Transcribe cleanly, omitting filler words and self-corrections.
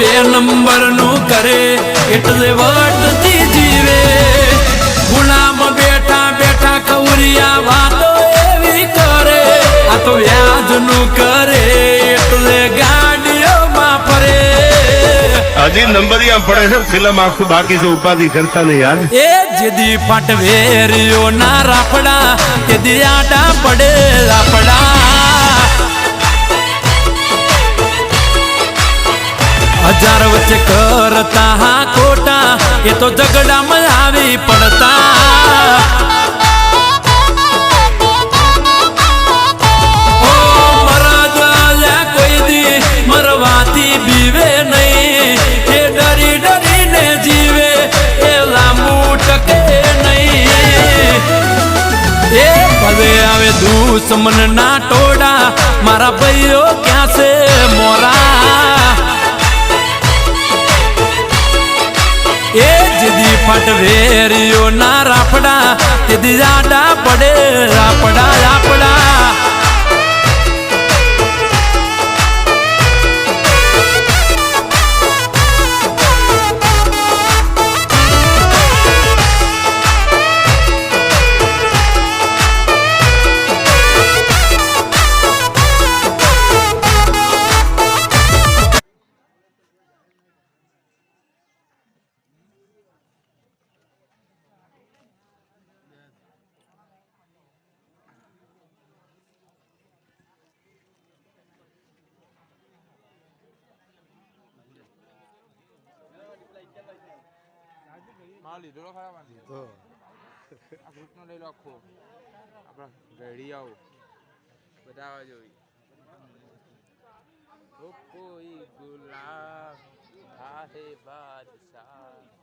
બે નંબરનું કરે એટલે વટતી જીવે ગુલામ બેઠા બેઠા કવરિયા વાતો એવી કરે આ તો વ્યાજનું કરે એટલે ગાડીઓમાં ફરે હજી નંબરિયા પડે છે ફિલ્મ આખું બાકી છે ઉપાધિ કરતા નહીં યાર એ જેદી પટવેરીઓ ના રાફડા તેદી આડા પડે રાફડા હજાર વચ્ચે કરતા હા ખોટા એ તો ઝઘડામાં આવી પડતા ઓ મરદ કોઈ દી મરવાથી બીવે નહીં એ ડરી ડરીને જીવે એ લાંબુ ટકે નહીં એ ભલે આવે દુશ્મન ના ટોળા મારા ભાઈઓ ક્યાં છે મોરા એ જેદી પટવેરીઓ ના રાફડા તેદી આડા પડે રાફડા રાફડા લીધો ખરા બાંધી આ ગ્રુપનો લઈ લો આખો આપણા રેડી આવો બતાવવા જોઈ ઓ કોઈ ગુલાબ આહે બાદશાહ